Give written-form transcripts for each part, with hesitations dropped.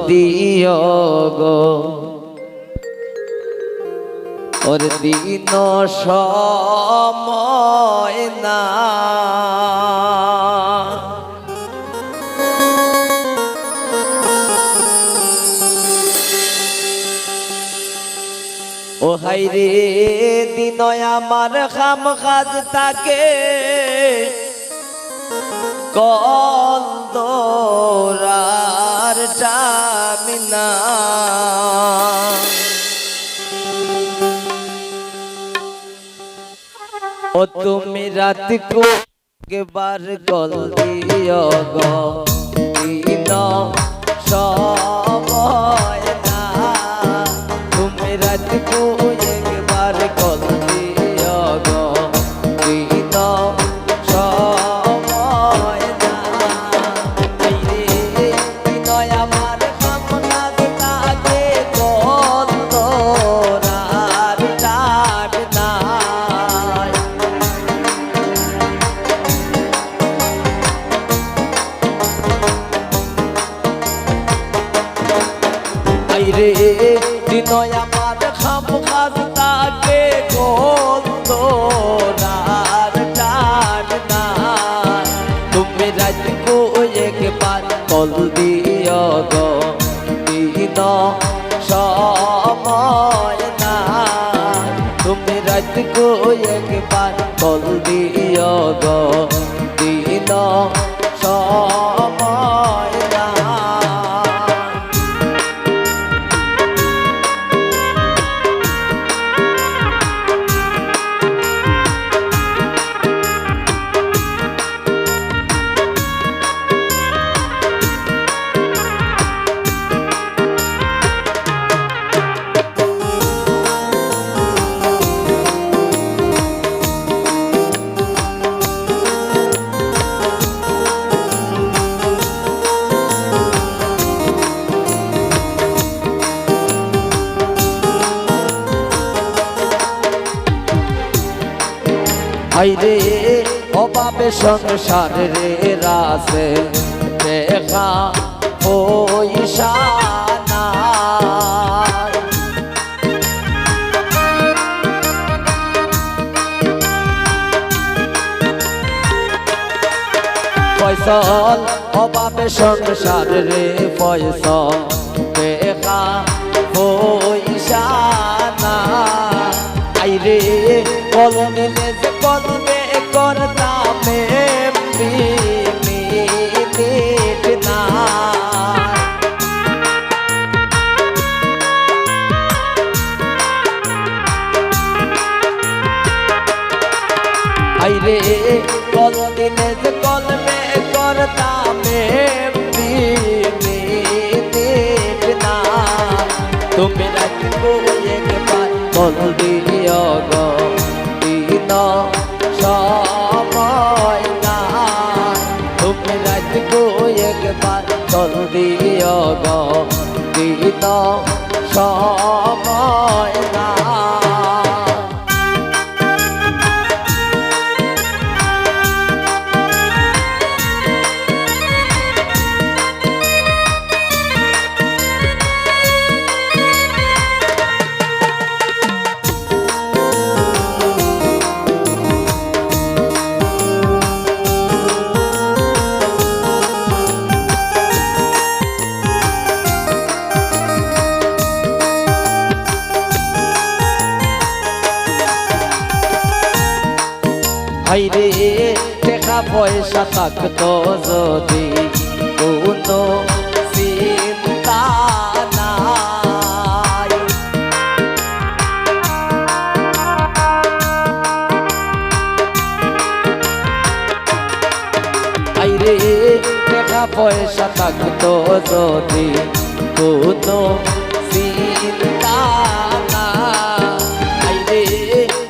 দিও গো ওর দিন সময় না ও হাইরে দিন আমার খাম খাজ তাকে কল দোরার টামিনা ও তুমি রাত কো একবার কল দিও গো দিন সময় না তুমি রাত কো একবার কল দিও গো দিন সময় না আইরে দিন আমার কামনা তাকে কল তোরার টাট না রে দিন আমার খাম খাজ তাকে কল তোরার টান না তুমি রাত কো একবার কল দিও গো দিন সময় না তুমি রাত কো একবার কল দিও গো দিন সময় না আইরে অভাবে সংসার রে রাসে দেখা পয়সা নাই ফয়সল অভাবে সংসার রে ফয়সল দেখা পয়সা নাই আইরে কল নিলে যে কলবে করতাম মিনিট না আইরে কল নিলে যে কলবে করতাম মিনিট না তুমি রাখবো একবার কল দিও গো দিন সময় না তুমি রাত কো একবার কল দিও গো দিন সময় না হাইরে টাকা পয়সা থাকতো যদি কোনো চিন্তা নাই হাইরে টাকা পয়সা থাকতো যদি কোনো চিন্তা নাই হাইরে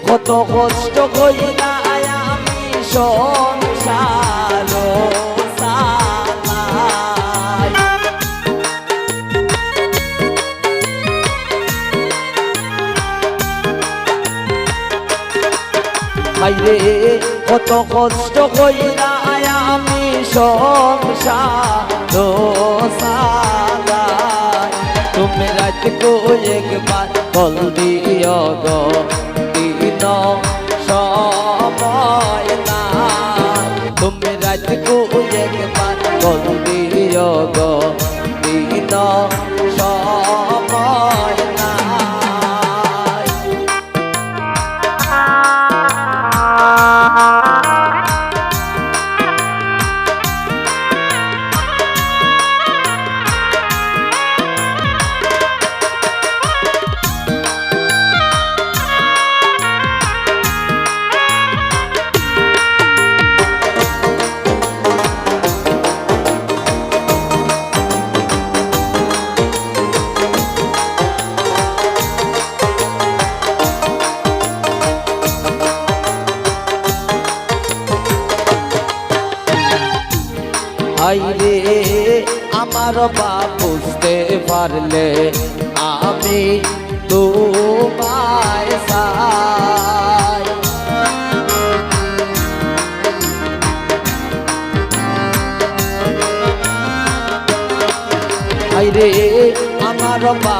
কত কষ্ট কইরা সংসার সালাই হাইরে কত কষ্ট কইরা আমি সংসার সালাই তুমি রাত কো একবার বল দিও গো দিন সময় না তুমি রাত কো একবার বল দিও গো দিন সময় না হাইরে আমার বাপ বুঝতে পারলে আমি তোমায় চাই হাইরে আমার বাপ